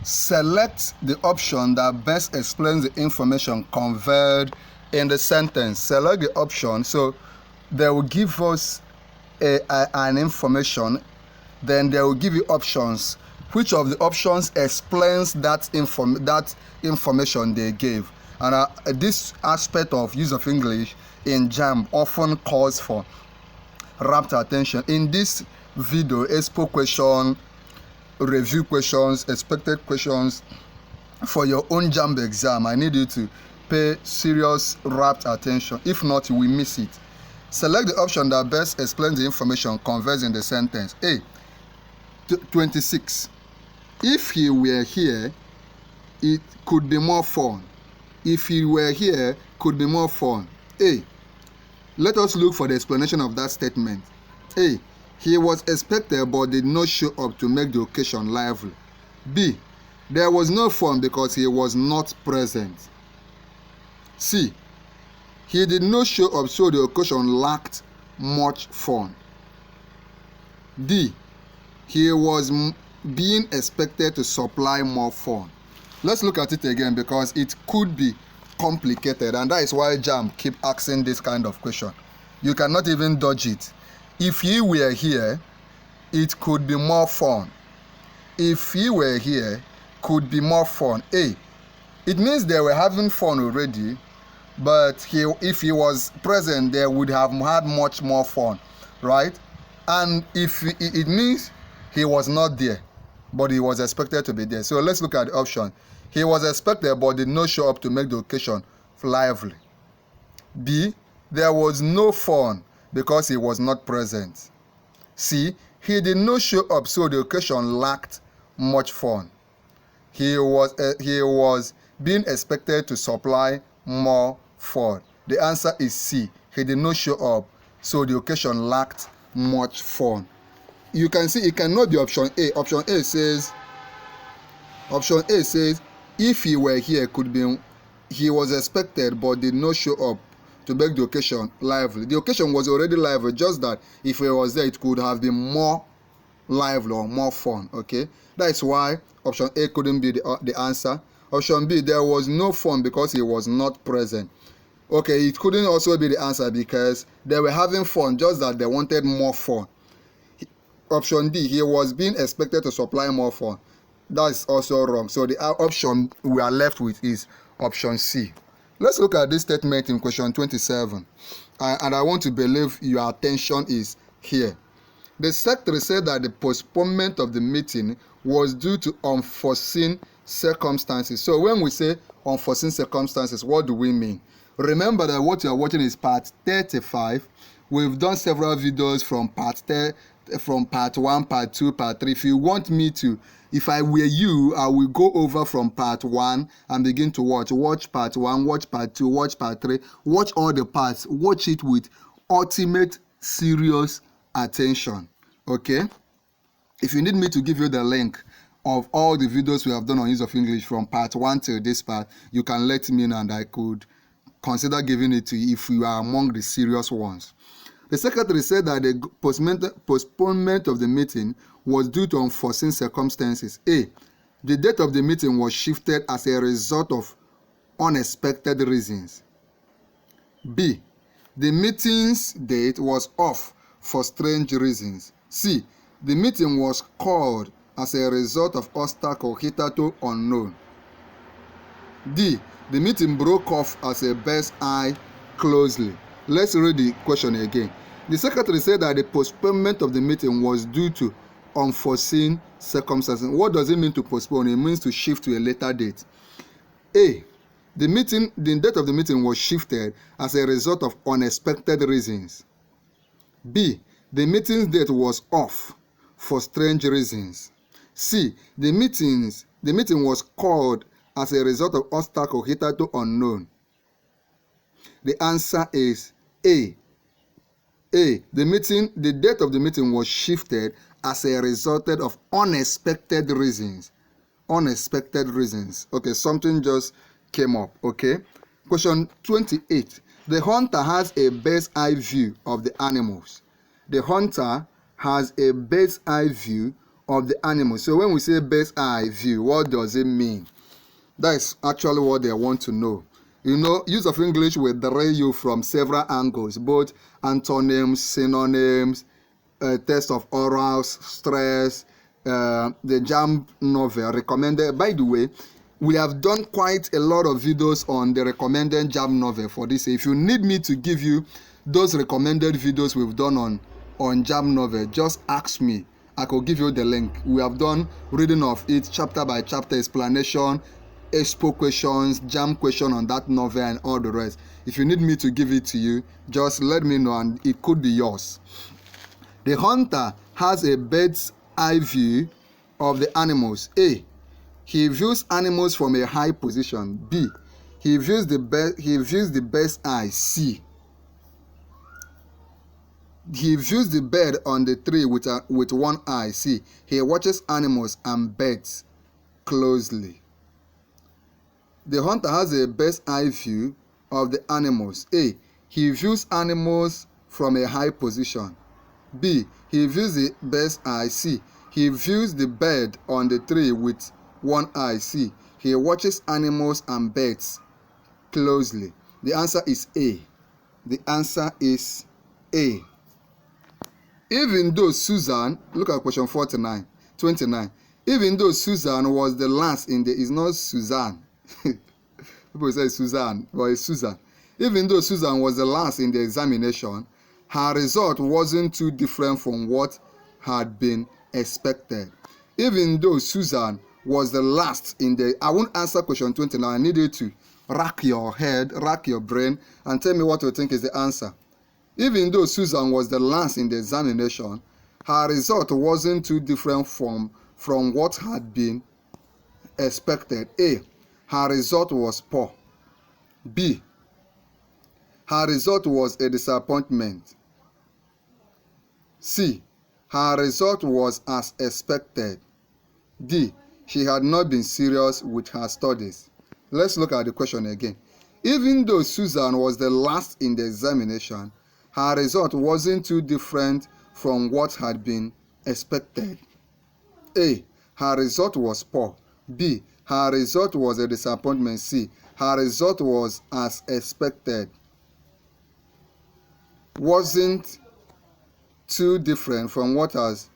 Select the option that best explains the information conveyed in the sentence. Select the option. So they will give us an information, then they will give you options. Which of the options explains that information they gave? And this aspect of use of English in JAMB often calls for rapt attention. In this video, expo question, review questions, expected questions for your own JAMB exam, I need you to pay serious rapt attention. If not, you will miss it. Select the option that best explains the information conveyed in the sentence. A. 26. If he were here, it could be more fun. If he were here, could be more fun. A. Let us look for the explanation of that statement. A. He was expected but did not show up to make the occasion lively. B. There was no fun because he was not present. C. He did not show up so the occasion lacked much fun. D. He was being expected to supply more fun. Let's look at it again because it could be complicated, and that is why JAMB keep asking this kind of question. You cannot even dodge it. If he were here, it could be more fun. If he were here, could be more fun. A. It means they were having fun already, but if he was present, they would have had much more fun, right? And if it means he was not there, but he was expected to be there. So let's look at the option. He was expected but did not show up to make the occasion lively. B. There was no fun because he was not present. C. He did not show up so the occasion lacked much fun. He was being expected to supply more fun. The answer is C. He did not show up so the occasion lacked much fun. You can see it cannot be option A. Option A says if he were here, could be he was expected but did not show up to make the occasion lively. The occasion was already lively, just that if he was there, it could have been more lively or more fun. Okay, that's why option A couldn't be the answer. Option B, there was no fun because he was not present. Okay, it couldn't also be the answer because they were having fun, just that they wanted more fun. Option D, he was being expected to supply more fun. That's also wrong. So the option we are left with is option C. Let's look at this statement in question 27. And I want to believe your attention is here. The secretary said that the postponement of the meeting was due to unforeseen circumstances. So when we say unforeseen circumstances, what do we mean? Remember that what you are watching is part 35. We've done several videos from part 1, part 2, part 3. If you want me to, if I were you, I will go over from part 1 and begin to watch part 1, watch part 2, watch part 3, watch all the parts, watch it with ultimate serious attention. Okay? If you need me to give you the link of all the videos we have done on use of English from part 1 till this part, you can let me know and I could consider giving it to you if you are among the serious ones. The secretary said that the postponement of the meeting was due to unforeseen circumstances. A. The date of the meeting was shifted as a result of unexpected reasons. B. The meeting's date was off for strange reasons. C. The meeting was called as a result of obstacle hitherto unknown. D. The meeting broke off as a bird's eye closely. Let's read the question again. The secretary said that the postponement of the meeting was due to unforeseen circumstances. What does it mean to postpone? It means to shift to a later date. A. The date of the meeting was shifted as a result of unexpected reasons. B. The meeting's date was off for strange reasons. C. The meeting was called as a result of obstacle hitherto unknown. The answer is A. A. The date of the meeting was shifted as a result of unexpected reasons. Unexpected reasons. Okay, something just came up. Okay. Question 28. The hunter has a bird's eye view of the animals. The hunter has a bird's eye view of the animal. So when we say bird's eye view, what does it mean? That is actually what they want to know. You know, use of English will derail you from several angles, both antonyms, synonyms, test of orals, stress, the JAMB novel recommended. By the way, we have done quite a lot of videos on the recommended JAMB novel for this. If you need me to give you those recommended videos we've done on JAMB novel, just ask me. I could give you the link. We have done reading of it, chapter by chapter, explanation, expo questions, JAMB question on that novel and all the rest. If you need me to give it to you, just let me know and it could be yours. The hunter has a bird's eye view of the animals. A. He views animals from a high position. B. He views the bird's eye. C. He views the bird on the tree with one eye. C. He watches animals and birds closely. The hunter has a bird's eye view of the animals. A. He views animals from a high position. B. He views the bird's eye. C. He views the bird on the tree with one eye. C. He watches animals and birds closely. The answer is A. The answer is A. Even though Susan, look at question 29. Even though Susan was the last in the, it's not Suzanne. People say Suzanne, but it's Susan. Even though Susan was the last in the examination, her result wasn't too different from what had been expected. Even though Susan was the last in the, I won't answer question 29. I need you to rack your head, rack your brain, and tell me what you think is the answer. Even though Susan was the last in the examination, her result wasn't too different from what had been expected. A. Her result was poor. B. Her result was a disappointment. C. Her result was as expected. D. She had not been serious with her studies. Let's look at the question again. Even though Susan was the last in the examination, her result wasn't too different from what had been expected. A. Her result was poor. B. Her result was a disappointment. C. Her result was as expected. Wasn't too different from what has.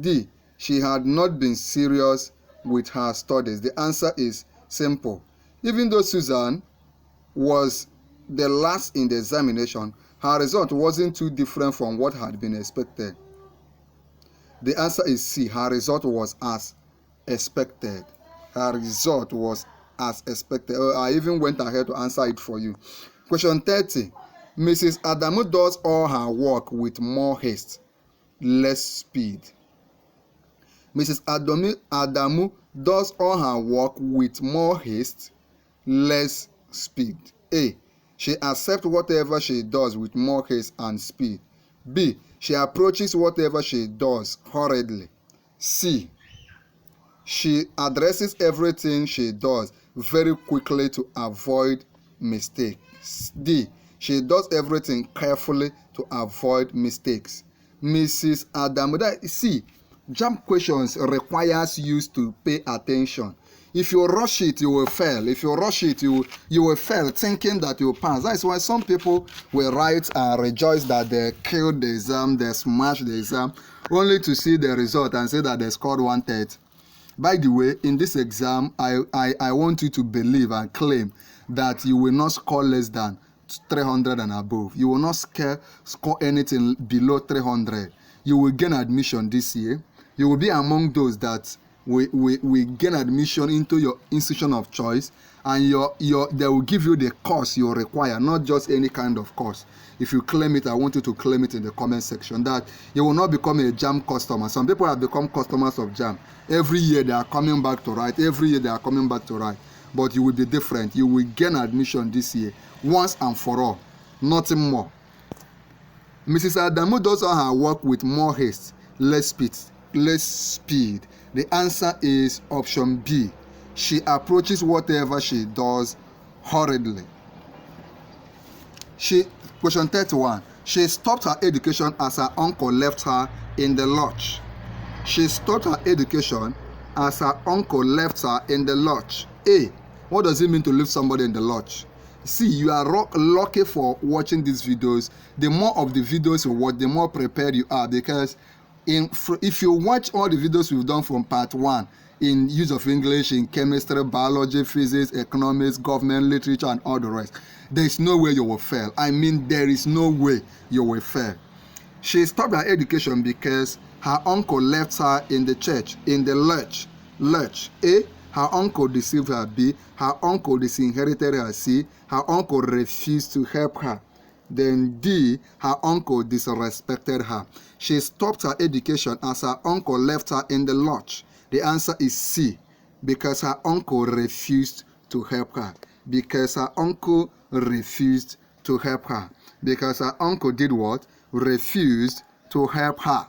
D. She had not been serious with her studies. The answer is simple. Even though Susan was the last in the examination, her result wasn't too different from what had been expected. The answer is C. Her result was as expected. Her result was as expected. I even went ahead to answer it for you. Question 30. Mrs. Adamu does all her work with more haste, less speed. Mrs. Adamu does all her work with more haste, less speed. A. She accepts whatever she does with more haste and speed. B. She approaches whatever she does hurriedly. C. She addresses everything she does very quickly to avoid mistakes. D. She does everything carefully to avoid mistakes. Mrs. Adamu, see, JAMB questions requires you to pay attention. If you rush it, you will fail. If you rush it, you will fail thinking that you will pass. That's why some people will write and rejoice that they killed the exam, they smashed the exam, only to see the result and say that they scored 130. By the way, in this exam, I want you to believe and claim that you will not score less than 300 and above. You will not score anything below 300. You will gain admission this year. You will be among those that we gain admission into your institution of choice, and they will give you the course you require, not just any kind of course. If you claim it, I want you to claim it in the comment section that you will not become a JAMB customer. Some people have become customers of JAMB. Every year they are coming back to write. Every year they are coming back to write. But you will be different. You will gain admission this year, once and for all, nothing more. Mrs. Adamu does all her work with more haste, less speed. The answer is option B. She approaches whatever she does hurriedly. Question 31. She stopped her education as her uncle left her in the lodge. She stopped her education as her uncle left her in the lodge. A. What does it mean to leave somebody in the lodge? See, you are lucky for watching these videos. The more of the videos you watch, the more prepared you are, because if you watch all the videos we've done from part 1 in use of English, in chemistry, biology, physics, economics, government, literature, and all the rest, there is no way you will fail. I mean, there is no way you will fail. She stopped her education because her uncle left her in the church, in the lodge. A. Her uncle deceived her. B. Her uncle disinherited her. C. Her uncle refused to help her. Then D. Her uncle disrespected her. She stopped her education as her uncle left her in the lodge. The answer is C. Because her uncle refused to help her. Because her uncle refused to help her. Because her uncle did what? Refused to help her.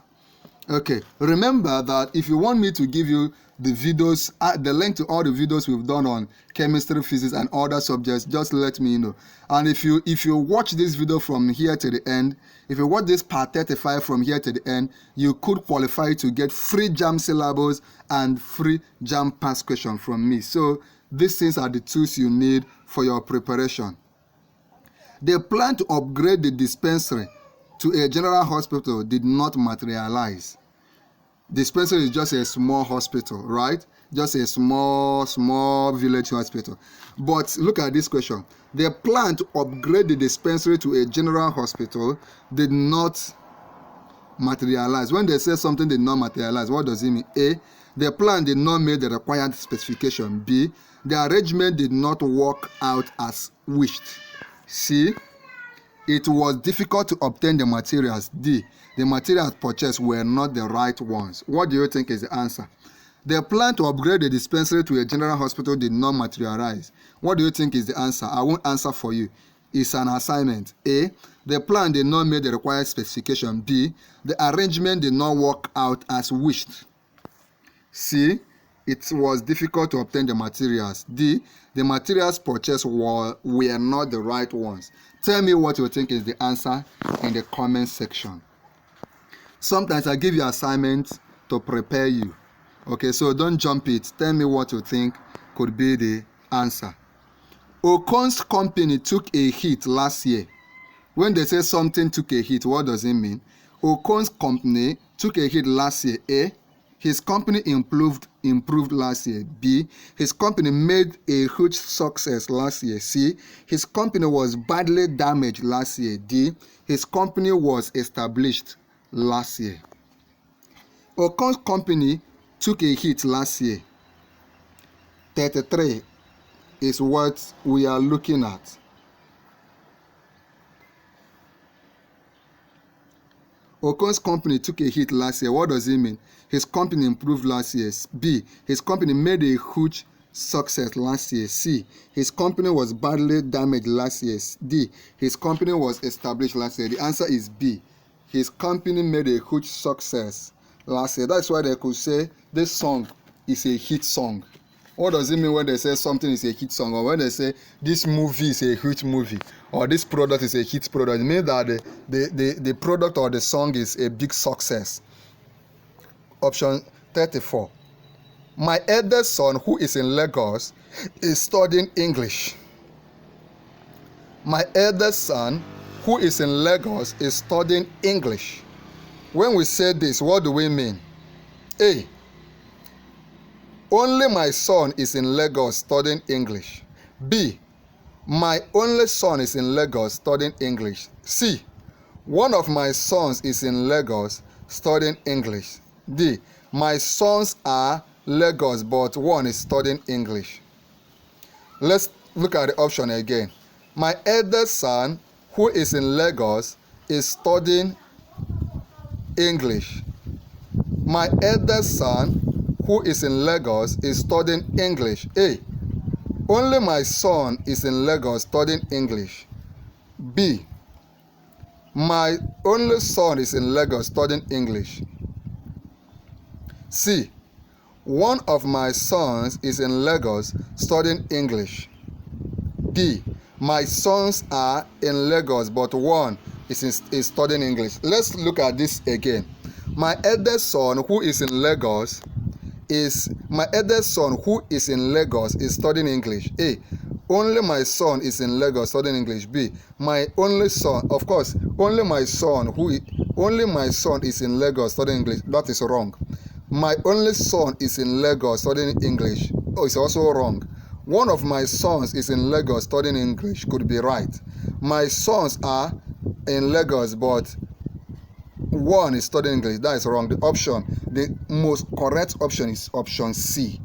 Okay, remember that if you want me to give you the videos, the link to all the videos we've done on chemistry, physics, and other subjects, just let me know. And if you watch this video from here to the end, if you watch this part 35 from here to the end, you could qualify to get free JAMB syllabus and free JAMB past question from me. So these things are the tools you need for your preparation. They plan to upgrade the dispensary to a general hospital did not materialize. Dispensary is just a small hospital, right? Just a small village hospital. But look at this question. The plan to upgrade the dispensary to a general hospital did not materialize. When they say something did not materialize, what does it mean? A. The plan did not meet the required specification. B. The arrangement did not work out as wished. C. It was difficult to obtain the materials. D. The materials purchased were not the right ones. What do you think is the answer? The plan to upgrade the dispensary to a general hospital did not materialize. What do you think is the answer? I won't answer for you. It's an assignment. A. The plan did not meet the required specification. B. The arrangement did not work out as wished. C. It was difficult to obtain the materials. D. The materials purchased were not the right ones. Tell me what you think is the answer in the comment section. Sometimes I give you assignments to prepare you. Okay, so don't jump it. Tell me what you think could be the answer. Okon's company took a hit last year. When they say something took a hit, what does it mean? Okon's company took a hit last year. A. His company improved last year. B. His company made a huge success last year. C. His company was badly damaged last year. D. His company was established last year. Okon's company took a hit last year. 33 is what we are looking at. Okon's company took a hit last year. What does it mean? His company improved last year. B. His company made a huge success last year. C. His company was badly damaged last year. D. His company was established last year. The answer is B. His company made a huge success last year. That's why they could say this song is a hit song. What does it mean when they say something is a hit song, or when they say this movie is a hit movie, or this product is a hit product? It means that the product or the song is a big success. Option 34. My eldest son, who is in Lagos, is studying English. My eldest son, who is in Lagos, is studying English. When we say this, what do we mean? A. Only my son is in Lagos studying English. B. My only son is in Lagos studying English. C. One of my sons is in Lagos studying English. D. My sons are Lagos, but one is studying English. Let's look at the option again. My eldest son, who is in Lagos, is studying English. My eldest son, who is in Lagos, is studying English. A. Only my son is in Lagos studying English. B. My only son is in Lagos studying English. C. One of my sons is in Lagos studying English. D. My sons are in Lagos, but one is studying English. Let's look at this again. My eldest son who is in Lagos is studying English. A. Only my son is in Lagos studying English. B. My only son, of course, only my son is in Lagos studying English. That is wrong. My only son is in Lagos studying English. Oh, it's also wrong. One of my sons is in Lagos studying English could be right. My sons are in Lagos, but one is studying English. That is wrong. The most correct option is option C.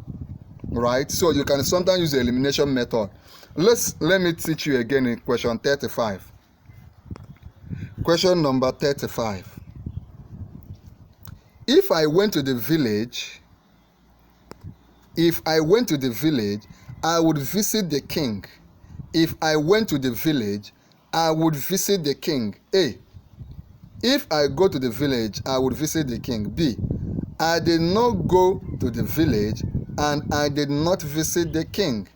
Right? So you can sometimes use the elimination method. Let me teach you again in question 35. Question number 35. If I went to the village, I would visit the king. If I went to the village, I would visit the king. A. If I go to the village, I would visit the king. B. I did not go to the village and I did not visit the king.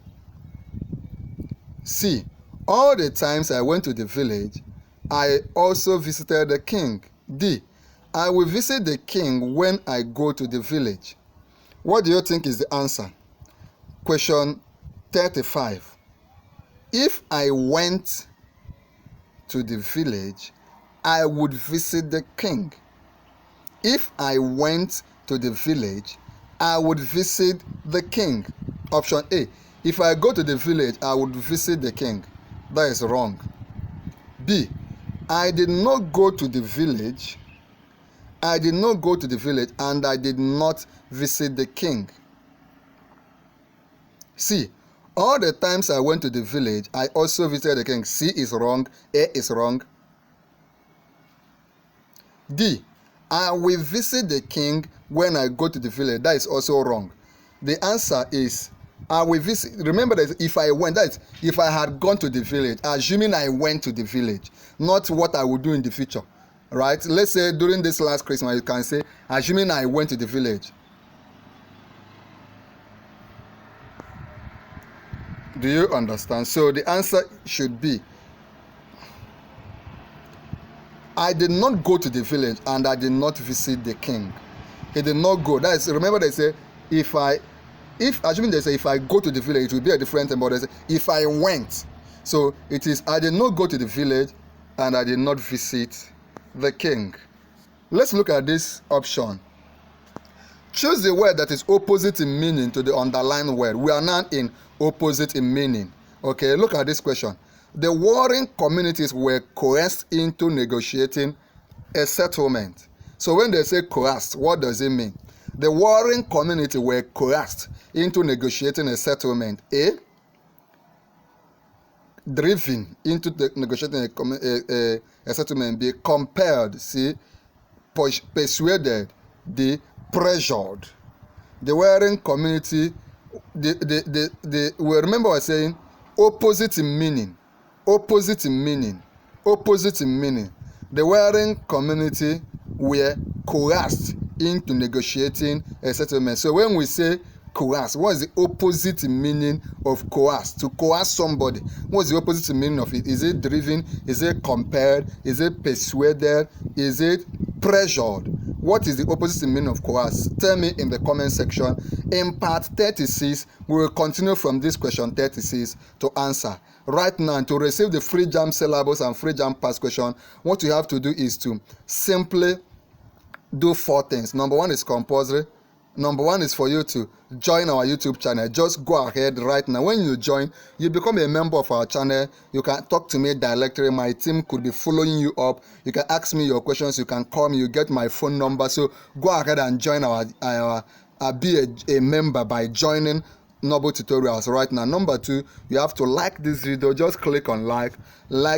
C. All the times I went to the village, I also visited the king. D. I will visit the king when I go to the village. What do you think is the answer? Question 35. If I went to the village, I would visit the king. If I went to the village, I would visit the king. Option A. If I go to the village, I would visit the king. That is wrong. B. I did not go to the village. I did not go to the village and I did not visit the king. C. All the times I went to the village, I also visited the king. C is wrong. A is wrong. D. I will visit the king when I go to the village. That is also wrong. The answer is I will visit. Remember that if I went, that is if I had gone to the village, assuming I went to the village, not what I would do in the future. Right? Let's say during this last Christmas, you can say, assuming I went to the village. Do you understand? So the answer should be, I did not go to the village and I did not visit the king. He did not go. That is, remember they say, assuming they say if I go to the village, it will be a different thing, but they say if I went. So it is, I did not go to the village and I did not visit the king. Let's look at this option. Choose the word that is opposite in meaning to the underlined word. We are now in opposite in meaning. Okay, look at this question. The warring communities were coerced into negotiating a settlement. So when they say coerced, what does it mean? The warring community were coerced into negotiating a settlement. A. Driven into negotiating a settlement. B. Compelled. C. Persuaded. D. Pressured. The warring community, we remember I was saying opposite in meaning. Opposite in meaning. Opposite in meaning. The warring community were coerced into negotiating a settlement. So when we say coerce, what is the opposite meaning of coerce? To coerce somebody, what is the opposite meaning of it? Is it driven? Is it compelled? Is it persuaded? Is it pressured? What is the opposite meaning of coerce? Tell me in the comment section. In part 36, we will continue from this question 36 to answer. Right now, to receive the free JAMB syllabus and free JAMB past question, what you have to do is to simply do 4 things. Number 1 is compulsory. Number 1 is for you to join our YouTube channel. Just go ahead right now. When you join, you become a member of our channel. You can talk to me directly. My team could be following you up. You can ask me your questions. You can call me. You get my phone number. So go ahead and join be a member by joining Noble Tutorials right now. Number 2, you have to like this video. Just click on like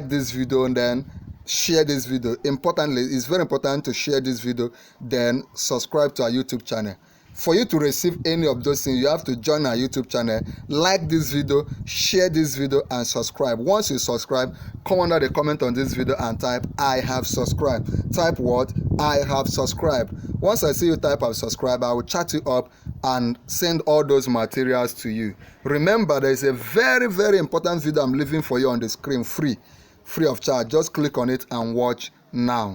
this video, and then share this video. Importantly, it's very important to share this video, then subscribe to our YouTube channel. For you to receive any of those things, you have to join our YouTube channel, like this video, share this video, and subscribe. Once you subscribe, come under the comment on this video and type I have subscribed. Type what? I have subscribed. Once I see you type I have subscribed, I will chat you up and send all those materials to you. Remember, there is a very, very important video I'm leaving for you on the screen, free of charge. Just click on it and watch now.